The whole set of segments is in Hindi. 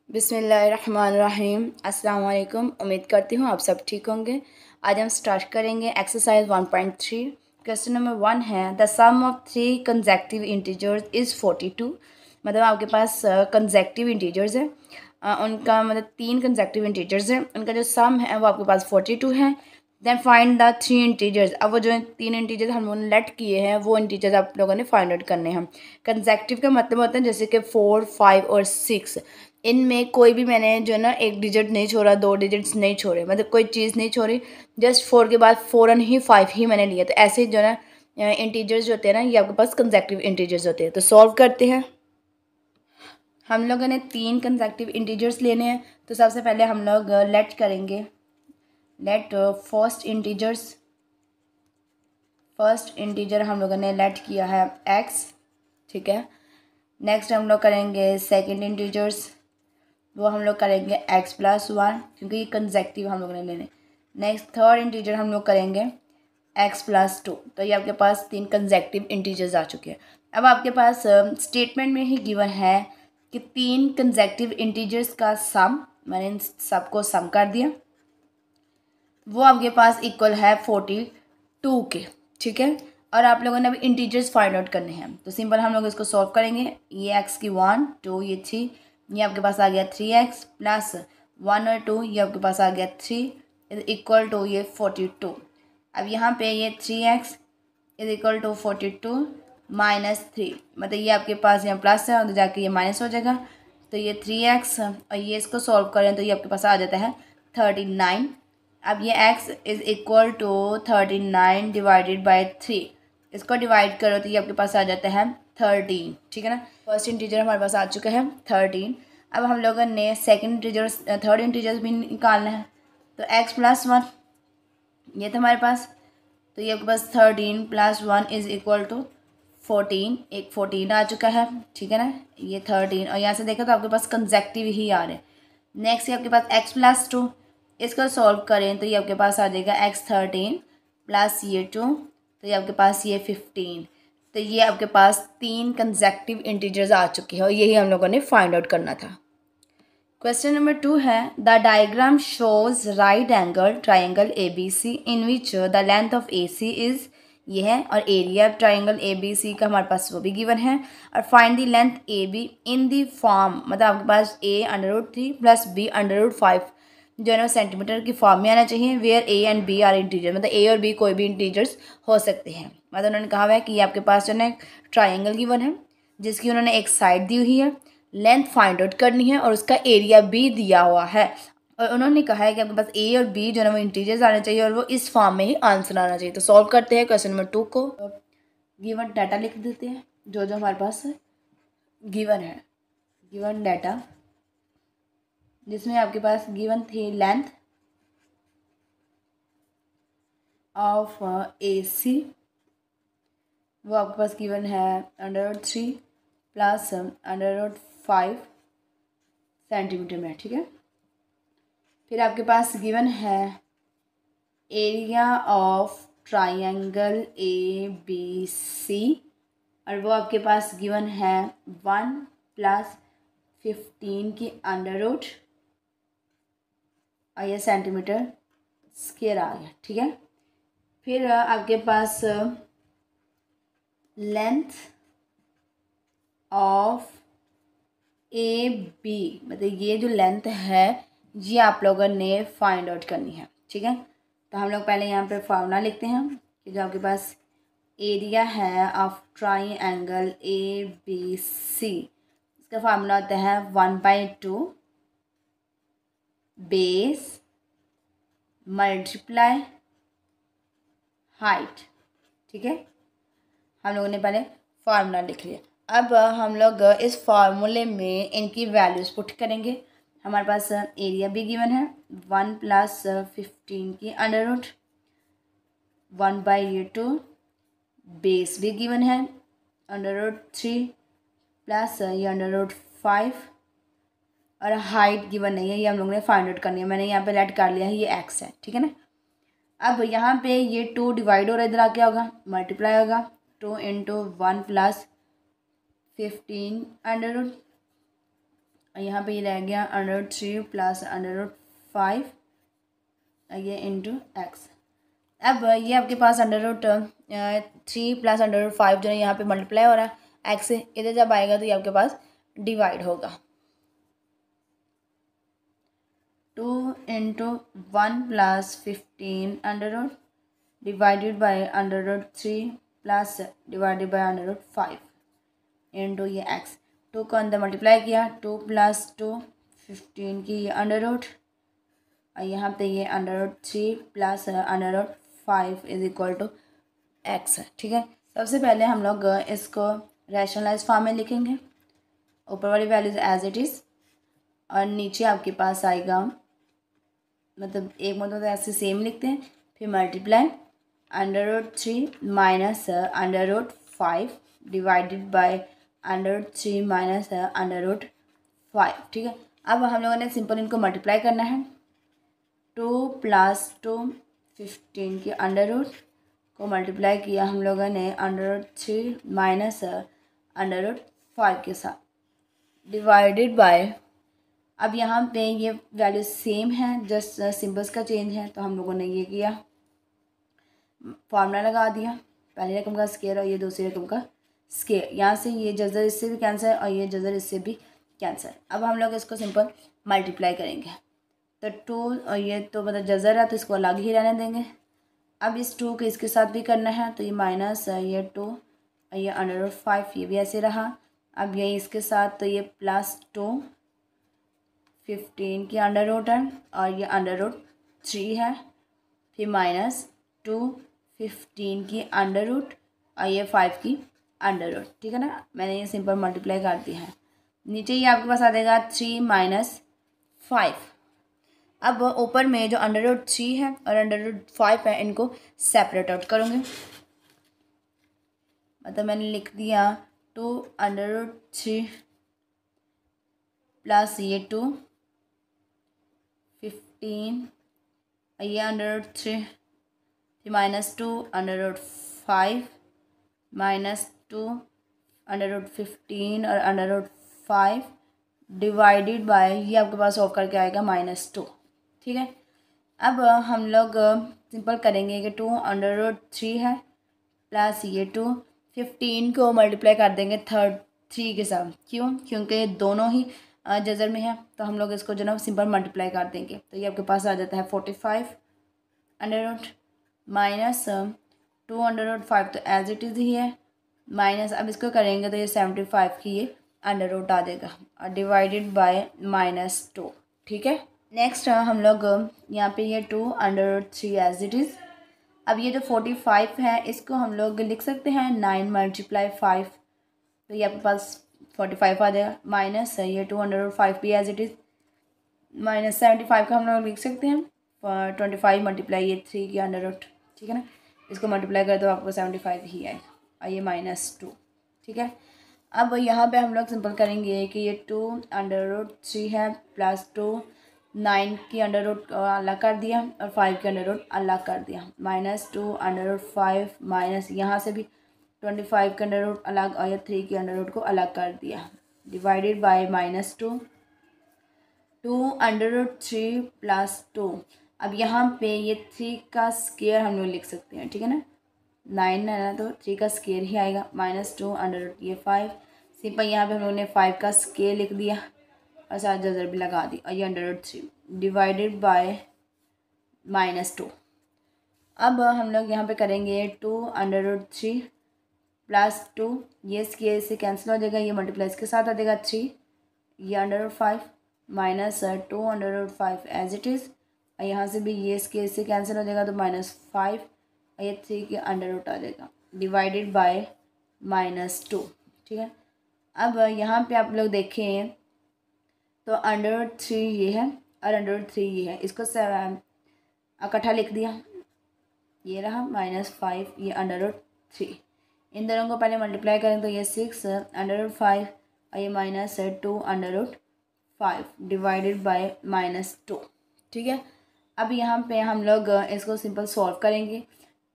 बिस्मिल्लाहिर्रहमानिर्रहीम। अस्सलाम वालेकुम। उम्मीद करती हूँ आप सब ठीक होंगे। आज हम स्टार्ट करेंगे एक्सरसाइज 1.3। क्वेश्चन नंबर 1 है the sum of 3 consecutive integers is 42। मतलब आपके पास कंसेक्टिव इंटीजर्स है, उनका मतलब 3 कंसेक्टिव इंटीजर्स हैं, उनका जो सम है वो आपके पास 42 है। Then find the 3 integers. अब वो जो 3 इंटीजर्स हम लोगों ने लेट किए हैं वो इंटीजर्स आप लोगों ने फाइंड आउट करने हैं। कंसेक्टिव का मतलब होता है जैसे कि 4, 5 और 6। इनमें कोई भी मैंने जो है ना एक डिजिट नहीं छोड़ा, 2 डिजिट्स नहीं छोड़े, मतलब कोई चीज़ नहीं छोड़ी। जस्ट 4 के बाद फ़ौरन ही 5 ही मैंने लिया। तो ऐसे जो है ना इंटीजर्स जो होते हैं ना ये आपके पास कंसेक्टिव इंटीजर्स होते हैं। तो सॉल्व करते हैं। हम लोगों ने 3 कंसेक्टिव इंटीजर्स लेने हैं। तो सबसे पहले हम लोग लेट करेंगे। लेट फर्स्ट इंटीजर हम लोगों ने लेट किया है x, ठीक है। नेक्स्ट हम लोग करेंगे सेकंड इंटीजर्स, वो हम लोग करेंगे x+1 क्योंकि ये कंसेक्टिव हम लोगों ने लेने। नेक्स्ट थर्ड इंटीजर हम लोग करेंगे x+2। तो ये आपके पास 3 कंसेक्टिव इंटीजर्स आ चुके हैं। अब आपके पास स्टेटमेंट में ही गिवन है कि 3 कंसेक्टिव इंटीजर्स का सम, मैंने इन सबको सम कर दिया, वो आपके पास इक्वल है 42 के, ठीक है। और आप लोगों ने अभी इंटीजर्स फाइंड आउट करने हैं। तो सिंपल हम लोग इसको सॉल्व करेंगे। ये x की 1, 2, ये 3, ये आपके पास आ गया 3x प्लस 1 और 2, ये आपके पास आ गया 3 इक्वल टू ये 42। अब यहाँ पे ये 3x इज इक्वल टू 42 -3, मतलब ये आपके पास यहाँ प्लस है और जाके ये माइनस हो जाएगा। तो ये 3x और ये इसको सॉल्व करें तो ये आपके पास आ जाता है 39। अब ये x is equal to 39 divided by 3, इसको डिवाइड करो तो ये आपके पास आ जाता है 13, ठीक है ना। फर्स्ट इंटीजर हमारे पास आ चुका है 13। अब हम लोगों ने सेकंड इंटीजर्स थर्ड इंटीजर्स भी निकालना है। तो x+1 ये था हमारे पास। तो ये आपके पास 13 + 1 इज़ इक्वल टू 14, एक 14 आ चुका है, ठीक है ना। ये 13 और यहाँ से देखो तो आपके पास कंसेक्टिव ही आ रहे हैं। नेक्स्ट ये आपके पास x+2, इसको सॉल्व करें तो ये आपके पास आ जाएगा x13 प्लस ये 2, तो ये आपके पास ये 15। तो ये आपके पास 3 कंसेक्टिव इंटीजर्स आ चुके हैं और यही हम लोगों ने फाइंड आउट करना था। क्वेश्चन नंबर 2 है the diagram shows right angle triangle ABC in which the length of AC is, ये है, और एरिया ट्राइंगल ABC का हमारे पास वो भी गिवन है। और find the length AB in the form, मतलब आपके पास A√3 प्लस B√5 जो है ना सेंटीमीटर की फॉर्म में आना चाहिए। Where A and B are integer, मतलब A और B कोई भी इंटीजर्स हो सकते हैं। मतलब उन्होंने कहा हुआ है कि ये आपके पास जो है ना ट्राइंगल गिवन है जिसकी उन्होंने एक साइड दी हुई है, लेंथ फाइंड आउट करनी है और उसका एरिया भी दिया हुआ है। और उन्होंने कहा है कि आपके पास ए और बी जो है ना वो इंटीजर्स आने चाहिए और वो इस फॉर्म में ही आंसर आना चाहिए। तो सॉल्व करते हैं क्वेश्चन नंबर 2 को। गिवन डाटा लिख देते हैं जो जो हमारे पास गिवन है। गिवन डाटा जिसमें आपके पास गिवन थी लेंथ ऑफ AC, वो आपके पास गिवन है √3 प्लस √5 सेंटीमीटर में, ठीक है। फिर आपके पास गिवन है एरिया ऑफ ट्राइंगल ABC और वो आपके पास गिवन है 1 + 15 की √ और ये सेंटीमीटर स्क्वायर आ गया, ठीक है। फिर आपके पास लेंथ ऑफ AB, मतलब ये जो लेंथ है ये आप लोगों ने फाइंड आउट करनी है, ठीक है। तो हम लोग पहले यहाँ पे फार्मूला लिखते हैं कि जो आपके पास एरिया है ऑफ ट्राइंगल ABC, इसका फार्मूला होता है 1/2 बेस मल्टीप्लाई हाइट, ठीक है। हम लोगों ने पहले फार्मूला लिख लिया। अब हम लोग इस फार्मूले में इनकी वैल्यूज़ पुट करेंगे। हमारे पास एरिया भी गिवन है 1 + 15 की √ 1/2, बेस भी गिवन है √3 प्लस ये √5 और हाइट गिवन नहीं है, ये हम लोगों ने फाइंड आउट करनी है। मैंने यहाँ पे लेट कर लिया है, ये x है, ठीक है ना। अब यहाँ पे ये 2 डिवाइड हो रहा है, इधर आ क्या होगा मल्टीप्लाई होगा। 2 × 1 + 15 √ यहाँ पे ये रह गया √3 प्लस √5 ये इंटू एक्स। अब ये आपके पास √3 प्लस √5 जो है यहाँ पे मल्टीप्लाई हो रहा है एक्स से, इधर जब आएगा तो ये आपके पास डिवाइड होगा। 2 into 1 plus 15 divided by √3 plus divided by √5 into ये एक्स। 2 को अंदर मल्टीप्लाई किया, 2 प्लस 2 15 की ये अंडर रूट, और यहाँ पे ये √3 plus √5 is equal to x. ठीक है, सबसे पहले हम लोग इसको रैशनलाइज फॉर्म में लिखेंगे, ऊपर वाली वैल्यूज एज इट इज़, और नीचे आपके पास आएगा, मतलब एक मतलब ऐसे सेम लिखते हैं, फिर multiply √3 minus √5 divided by √3 minus √5। ठीक है, अब हम लोगों ने सिंपल इनको मल्टीप्लाई करना है। 2 प्लस 2 15 की अंडर रूट को मल्टीप्लाई किया हम लोगों ने √3 माइनस √5 के साथ डिवाइडेड बाय, अब यहाँ पे ये वैल्यू सेम है, जस्ट सिंबल्स का चेंज है, तो हम लोगों ने ये किया, फार्मूला लगा दिया, पहली रकम का स्केयर और ये दूसरी रकम का स्केयर, यहाँ से ये जजर इससे भी कैंसिल और ये जजर इससे भी कैंसिल। अब हम लोग इसको सिंपल मल्टीप्लाई करेंगे, तो 2 और ये तो मतलब जजर है तो इसको अलग ही रहने देंगे। अब इस 2 को इसके साथ भी करना है, तो ये माइनस ये 2 और ये √5 ये भी ऐसे रहा। अब ये इसके साथ तो ये प्लस 2 15 की अंडर रूट है और ये √3 है, फिर माइनस 2 15 की अंडर रूट और ये 5 की अंडर रूट। ठीक है ना, मैंने ये सिंपल मल्टीप्लाई कर दिया है। नीचे ये आपके पास आ जाएगा 3 माइनस 5। अब ऊपर में जो √3 है और √5 है इनको सेपरेट आउट करूँगी, मतलब मैंने लिख दिया 2 √3 प्लस ये 2 15 ये √3 फिर माइनस 2 √5 माइनस 2 √15 और √5 डिवाइडेड बाय, ये आपके पास ऑफ करके आएगा -2। ठीक है, अब हम लोग सिंपल करेंगे कि 2 √3 है प्लस ये 2 15 को मल्टीप्लाई कर देंगे 3 के साथ। क्यों? क्योंकि दोनों ही जजर में है, तो हम लोग इसको जो ना सिंपल मल्टीप्लाई कर देंगे, तो ये आपके पास आ जाता है 45 अंडर माइनस 2 √5 तो एज इट इज़ ही है, माइनस अब इसको करेंगे तो ये 75 की ये अंडर आ जाएगा और डिवाइडेड बाय -2। ठीक है, नेक्स्ट हम लोग यहाँ पे ये 2 √3 एज इट इज़। अब ये जो 45 है इसको हम लोग लिख सकते हैं 9 मल्टीप्लाई 5, तो ये आपके पास 45 आ जाएगा, माइनस ये 2 √5 भी एज इट इज़, माइनस 75 का हम लोग लिख सकते हैं 25 मल्टीप्लाई ये 3 की अंडर रूट। ठीक है ना, इसको मल्टीप्लाई कर दो आपको 75 ही आएगा और ये -2। ठीक है, अब यहाँ पे हम लोग सिंपल करेंगे कि ये 2 √3 है प्लस 2 9 की अंडर रूट अलग कर दिया और 5 की अंडर रूट अलग कर दिया, -2 √5 माइनस यहाँ से भी 25 के अंडर रूट अलग और ये 3 की अंडर रूट को अलग कर दिया, डिवाइडेड बाय -2 2 √3 प्लस 2। अब यहाँ पे ये 3 का स्केयर हम लोग लिख सकते हैं। ठीक है ना, 9 है ना, तो 3 का स्केयर ही आएगा, -2 अंडर ये 5, सिंपल यहाँ पे हम लोगों ने 5 का स्केयर लिख दिया और साथ जजर भी लगा दी और ये √3 डिवाइडेड बाय -2। अब हम लोग यहाँ पे करेंगे 2 √3 प्लस 2, ये स्केयर से कैंसिल हो जाएगा, ये मल्टीप्लाई इसके साथ आ जाएगा 3, ये √5 माइनस 2 √5 एज इट इज़, और यहाँ से भी ये स्केयर से कैंसिल हो जाएगा तो -5 और ये 3 के अंडर रूट आ जाएगा, डिवाइडेड बाय -2। ठीक है, अब यहाँ पे आप लोग देखें तो √3 ये है और √3 ये है, इसको इकट्ठा लिख दिया, ये रहा -5 ये √3, इन दोनों को पहले मल्टीप्लाई करें तो ये 6 √5 और ये -2 √5 डिवाइडेड बाय -2। ठीक है, अब यहाँ पे हम लोग इसको सिंपल सॉल्व करेंगे,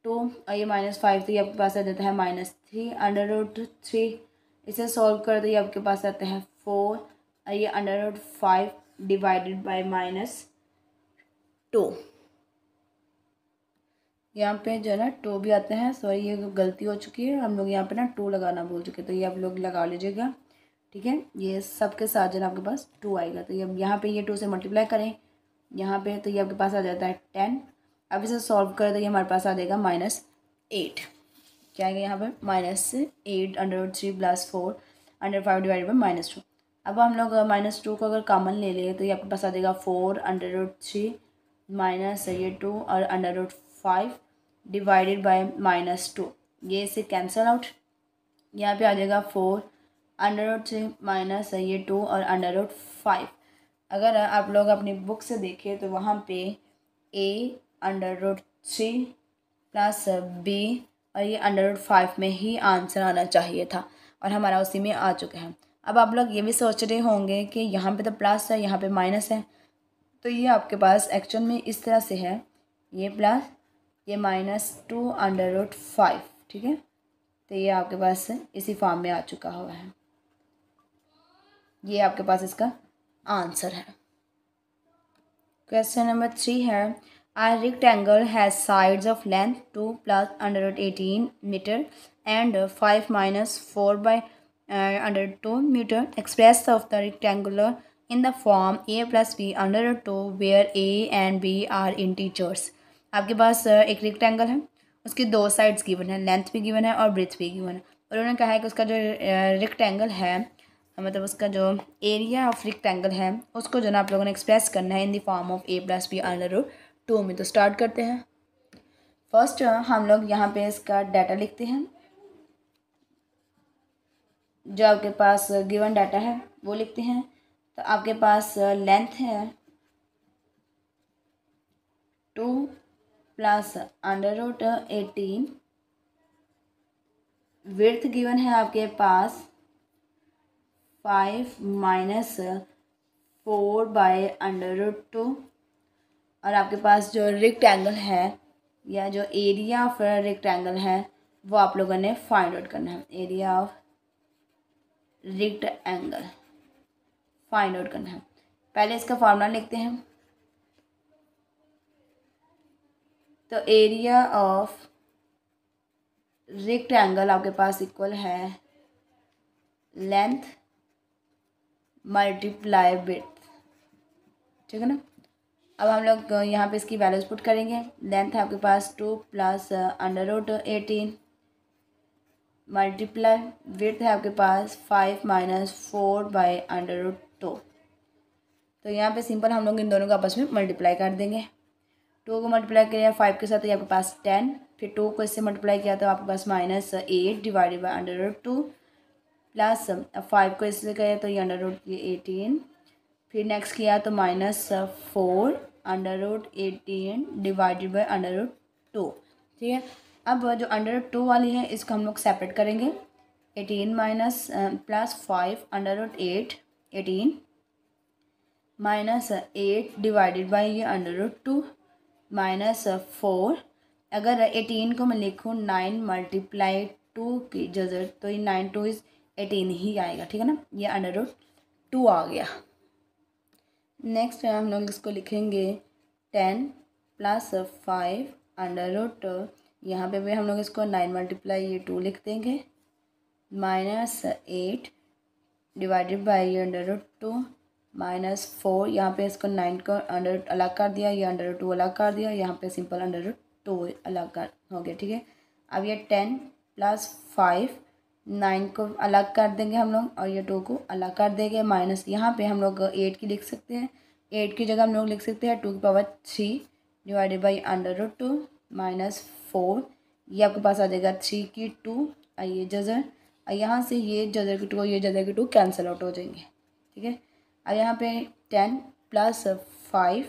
2 और ये -5 तो ये आपके पास आ जाता है -3 √3, इसे सॉल्व कर तो ये आपके पास आता है 4 और ये √5 डिवाइडेड बाय -2। यहाँ पे जो है ना 2 भी आते हैं, सॉरी ये गलती हो चुकी है, हम लोग यहाँ पे ना 2 लगाना भूल चुके, तो ये आप लोग लगा लीजिएगा, ठीक है। ये सबके साथ जो है आपके पास 2 आएगा, तो ये यहाँ पे ये 2 से मल्टीप्लाई करें यहाँ पे, तो ये आपके पास आ जाता है 10। अब इसे सॉल्व करें तो ये हमारे पास आ जाएगा -8। क्या आएगा यहाँ पर -8 √3 + 4 √5 डिवाइडेड बाई -2। अब हम लोग -2 को अगर कॉमन ले लें तो ये आपके पास आ जाएगा 4 √3 माइनस ये 2 और √5 डिवाइडेड बाय -2। ये इसे कैंसल आउट, यहाँ पे आ जाएगा 4 √3 माइनस ये 2 और √5। अगर आप लोग अपनी बुक से देखें तो वहाँ पे a √3 प्लस b और ये √5 में ही आंसर आना चाहिए था, और हमारा उसी में आ चुका है। अब आप लोग ये भी सोच रहे होंगे कि यहाँ पे तो प्लस है, यहाँ पे माइनस है, तो ये आपके पास एक्चुअल में इस तरह से है, ये प्लस ये -2 √5, ठीक है। तो ये आपके पास इसी फॉर्म में आ चुका हुआ है, ये आपके पास इसका आंसर है। क्वेश्चन नंबर 3 है, a rectangle has sides of length 2 plus √18 meter and 5 minus 4 by √2 meter. Express of the rectangular in the form a plus b √2 where a and b are integers. आपके पास एक रेक्टेंगल है, उसकी 2 साइड्स गिवन है, लेंथ भी गिवन है और ब्रेथ भी गिवन है, और उन्होंने कहा है कि उसका जो रेक्टेंगल है, मतलब उसका जो एरिया ऑफ रेक्टेंगल है उसको जो ना आप लोगों ने एक्सप्रेस करना है in the form of a + b √2 में। तो स्टार्ट करते हैं। फर्स्ट हम लोग यहाँ पे इसका डाटा लिखते हैं, जो आपके पास गिवन डाटा है वो लिखते हैं। तो आपके पास लेंथ है 2 + √18, विड्थ गिवन है आपके पास 5 minus 4 by √2, और आपके पास जो रेक्टेंगल है या जो एरिया ऑफ रेक्टेंगल है वो आप लोगों ने फाइंड आउट करना है, area of rectangle find out करना है। पहले इसका फार्मूला लिखते हैं। तो एरिया ऑफ रेक्टेंगल आपके पास इक्वल है लेंथ मल्टीप्लाई विड्थ, ठीक है ना। अब हम लोग यहाँ पे इसकी वैल्यूज पुट करेंगे। लेंथ है आपके पास 2 + √18 मल्टीप्लाई विड्थ है आपके पास 5 minus 4 by √2। तो यहाँ पे सिंपल हम लोग इन दोनों को आपस में मल्टीप्लाई कर देंगे। 2 को मल्टीप्लाई किया 5 के साथ तो ये आपके पास 10, फिर 2 को इससे मल्टीप्लाई किया तो आपके पास -8 डिवाइडेड बाई √2 प्लस 5 को इससे किया तो ये √18, फिर नेक्स्ट किया तो -4 √18 डिवाइडेड बाई √2, ठीक है। अब जो √2 वाली है इसको हम लोग सेपरेट करेंगे। 18 माइनस प्लस 5 √8 18 -8 डिवाइडेड बाई ये √2 -4। अगर 18 को मैं लिखूँ 9 × 2 की जगह तो ये 9 2 इज़ 18 ही आएगा, ठीक है ना। ये √2 आ गया। नेक्स्ट हम लोग इसको लिखेंगे 10 + 5 √2, यहाँ पे भी हम लोग इसको 9 × ये 2 लिख देंगे -8 डिवाइडेड बाई ये √2 -4। यहाँ पे इसको 9 को अंडर अलग कर दिया, ये √2 अलग कर दिया, यहाँ पे सिंपल √2 अलग कर हो गया, ठीक है। अब ये 10 + 5 9 को अलग कर देंगे हम लोग और ये 2 को अलग कर देंगे, माइनस यहाँ पे हम लोग 8 की लिख सकते हैं, 8 की जगह हम लोग लिख सकते हैं 2 की पावर 3 डिवाइडेड बाई √2 -4। ये आपके पास आ जाएगा 3 की 2 और ये जजर, और यहाँ से ये जजर की 2 और ये जजर की 2 कैंसिल आउट हो जाएंगे, ठीक है। अब यहाँ पे 10 + 5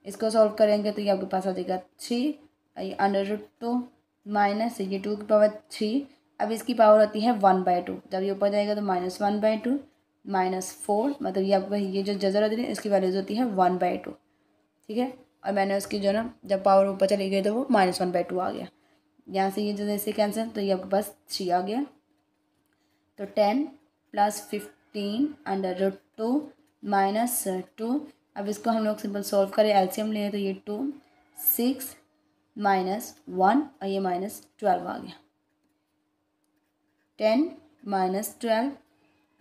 इसको सॉल्व करेंगे तो ये आपके पास आ जाएगा 3 √2 माइनस ये 2 की पावर 3। अब इसकी पावर होती है 1/2, जब ये ऊपर जाएगा तो -1/2 -4, मतलब ये आपको ये जो जजर होती है इसकी वैल्यूज होती है 1/2, ठीक है। और मैंने उसकी जो ना जब पावर ऊपर चली गई तो वो -1/2 आ गया। यहाँ से ये जैसे कैंसिल तो ये आपके पास 3 आ गया। तो 10 + 15 √2 -2। अब इसको हम लोग सिंपल सॉल्व करें, एलसीएम लें तो ये 2 6 -1 और ये -12 आ गया। 10 -12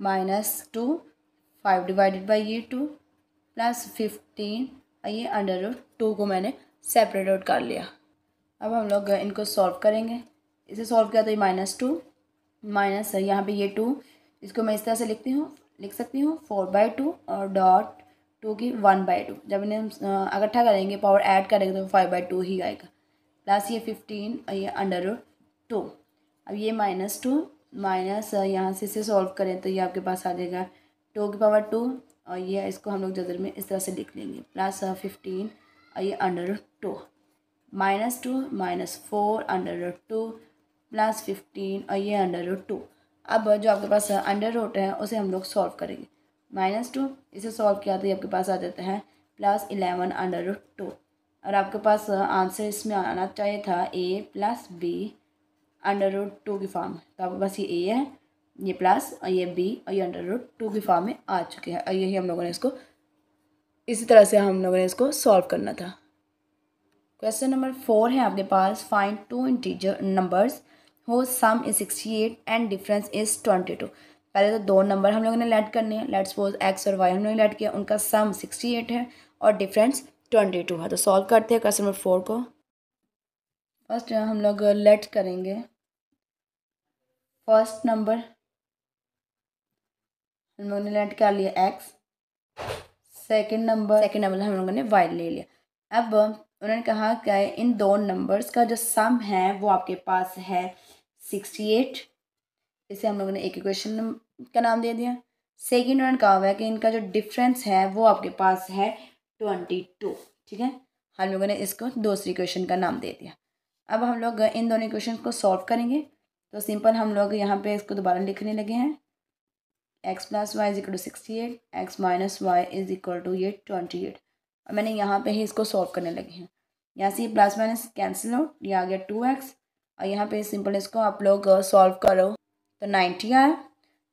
-2 5 डिवाइडेड बाई ये 2 +15 और ये √2 को मैंने सेपरेट आउट कर लिया। अब हम लोग इनको सॉल्व करेंगे। इसे सॉल्व किया तो ये -2 माइनस यहाँ पे ये 2, इसको मैं इस तरह से लिख सकती हूँ 4/2 और डॉट 2 की 1/2। जब इन्हें हम इकट्ठा करेंगे, पावर ऐड करेंगे तो 5/2 ही आएगा। प्लस ये 15 और ये √2। अब ये -2 माइनस यहाँ से इसे सॉल्व करें तो ये आपके पास आ जाएगा 2 की पावर 2 और ये इसको हम लोग जदर में इस तरह से लिख लेंगे प्लस 15 और ये √2 -2 -4 √2 +15 और ये √2। अब जो आपके पास अंडर रूट है उसे हम लोग सॉल्व करेंगे। -2 इसे सॉल्व किया तो ये आपके पास आ जाता है +11 √2 और आपके पास आंसर इसमें आना चाहिए था a + b √2 की फॉर्म में। तो आपके पास ये a है, ये प्लस और ये b और ये √2 की फॉर्म में आ चुके हैं और यही हम लोगों ने इसको इसी तरह से हम लोगों ने इसको सॉल्व करना था। क्वेश्चन नंबर 4 है आपके पास, फाइंड 2 इंटीजर नंबर्स हो सम इज 68 एंड डिफरेंस इज 22। पहले तो 2 नंबर हम लोगों ने लेट करने हैं। लेट्स सपोज x और y हम लोगों ने लेट किया, उनका सम 68 है और डिफरेंस 22 है। तो सॉल्व करते हैं क्वेश्चन नंबर 4 को। फर्स्ट हम लोग लेट करेंगे फर्स्ट नंबर, हम लोगों ने लेट कर लिया x। सेकेंड नंबर हम लोगों ने y ले लिया। अब उन्होंने कहा क्या है, इन 2 नंबर्स का जो सम है वो आपके पास है 68। इसे हम लोगों ने एक इक्वेशन का नाम दे दिया। सेकेंड उन्होंने कहा हुआ है कि इनका जो डिफरेंस है वो आपके पास है 22। ठीक है, हम लोगों ने इसको दूसरी इक्वेशन का नाम दे दिया। अब हम लोग इन दोनों इक्वेशन को सॉल्व करेंगे। तो सिंपल हम लोग यहाँ पे इसको दोबारा लिखने लगे हैं, x + y = 68, x - y = ये 28। और मैंने यहाँ पे ही इसको सॉल्व करने लगे हैं। यहाँ से प्लस माइनस कैंसिल आउट, ये आ गया 2x और यहाँ पे सिंपल इसको आप लोग सॉल्व करो तो 90 आया।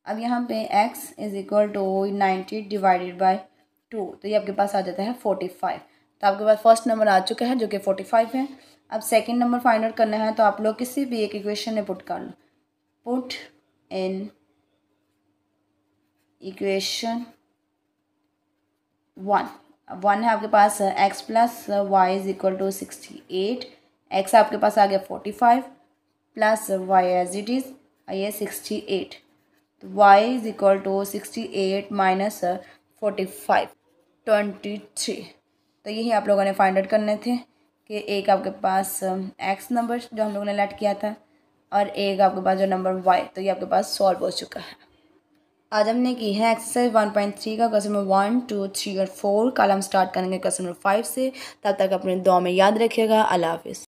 अब यहाँ पे x = 90 डिवाइडेड बाई 2, तो ये आपके पास आ जाता है 45। तो आपके पास फर्स्ट नंबर आ चुका है जो कि 45 है। अब सेकेंड नंबर फाइंड आउट करना है तो आप लोग किसी भी एक इक्वेशन में पुट कर लो। पुट इन इक्वेशन 1 है आपके पास x + y = 68, x आपके पास आ गया 45 plus y as it is ये 68। तो y = 68 माइनस 45 23। तो यही आप लोगों ने फाइंड आउट करने थे कि एक आपके पास x नंबर जो हम लोगों ने लेट किया था और एक आपके पास जो नंबर y, तो ये आपके पास सॉल्व हो चुका है। आज हमने की है एक्सरसाइज 1.3 का क्वेश्चन नंबर 1, 2, 3 और 4। कल हम स्टार्ट करेंगे क्वेश्चन नंबर 5 से। तब तक अपने दुआ में याद रखिएगा। अल्लाह हाफिज़।